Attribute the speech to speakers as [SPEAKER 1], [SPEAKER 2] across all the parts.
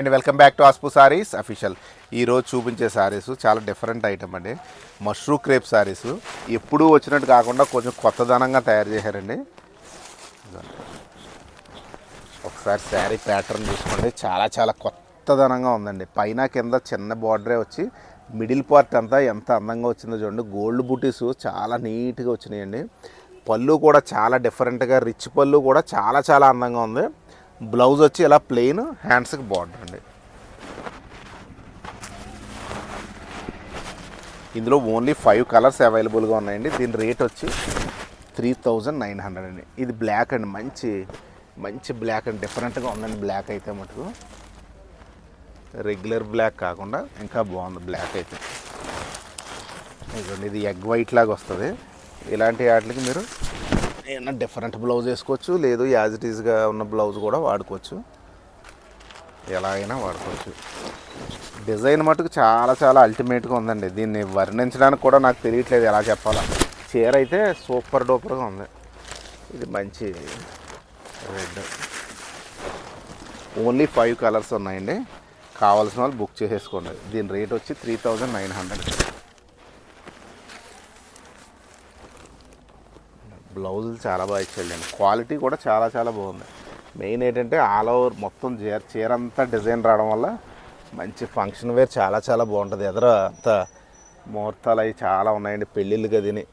[SPEAKER 1] And welcome back to Aaspu sarees official. ఈరోజు చూపించే సారీస్ చాలా డిఫరెంట్ ఐటమ్ అండి. మష్రూ క్రేప్ సారీస్ ఎప్పుడూ వచ్చినట్టు కాకుండా కొంచెం కొత్తదనంగా తయారు చేశారండి. ఒకసారి శారీ ప్యాటర్న్ చూసుకోండి, చాలా చాలా కొత్తదనంగా ఉందండి. పైన కింద చిన్న బార్డరే వచ్చి మిడిల్ పార్ట్ అంతా ఎంత అందంగా వచ్చిందో చూడండి. గోల్డ్ బూటీస్ చాలా నీట్గా వచ్చినాయండి. పళ్ళు కూడా చాలా డిఫరెంట్గా, రిచ్ పళ్ళు కూడా చాలా చాలా అందంగా ఉంది. బ్లౌజ్ వచ్చి ఇలా ప్లెయిన్, హ్యాండ్స్కి బార్డర్ అండి. ఇందులో ఓన్లీ 5 కలర్స్ అవైలబుల్గా ఉన్నాయండి. దీని రేట్ వచ్చి 3900 అండి. ఇది బ్లాక్ అండి, మంచి మంచి బ్లాక్ అండి, డిఫరెంట్గా ఉందండి. బ్లాక్ అయితే మటుకు రెగ్యులర్ బ్లాక్ కాకుండా ఇంకా బాగుంది బ్లాక్ అయితే. ఇదిగోండి, ఇది ఎగ్ వైట్ లాగా వస్తుంది. ఇలాంటి వాటికి మీరు ఏమన్నా డిఫరెంట్ బ్లౌజ్ వేసుకోవచ్చు, లేదు యాజ్ ఇట్ ఈజ్గా ఉన్న బ్లౌజ్ కూడా వాడుకోవచ్చు, ఎలా అయినా వాడుకోవచ్చు. డిజైన్ మటుకు చాలా చాలా అల్టిమేట్గా ఉందండి. దీన్ని వర్ణించడానికి కూడా నాకు తెలియట్లేదు ఎలా చెప్పాలా. చీర అయితే సూపర్ డూపర్గా ఉంది. ఇది మంచి రెడ్. ఓన్లీ 5 కలర్స్ ఉన్నాయండి. కావాల్సిన వాళ్ళు బుక్ చేసేసుకోండి. దీని రేట్ వచ్చి 3900. బ్లౌజులు చాలా బాగా ఇచ్చేయండి. క్వాలిటీ కూడా చాలా చాలా బాగుంది. మెయిన్ ఏంటంటే ఆల్ ఓవర్ మొత్తం చీర అంతా డిజైన్ రావడం వల్ల మంచి ఫంక్షన్ వేర్ చాలా చాలా బాగుంటుంది. ఎదర అంతా ముహూర్తాలు అవి చాలా ఉన్నాయండి, పెళ్ళిళ్ళు గదిని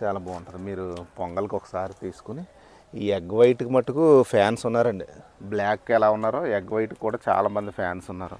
[SPEAKER 1] చాలా బాగుంటుంది. మీరు పొంగల్కి ఒకసారి తీసుకుని ఈ ఎగ్ వైట్కి మట్టుకు ఫ్యాన్స్ ఉన్నారండి. బ్లాక్ ఎలా ఉన్నారో ఎగ్ వైట్కి కూడా చాలామంది ఫ్యాన్స్ ఉన్నారు.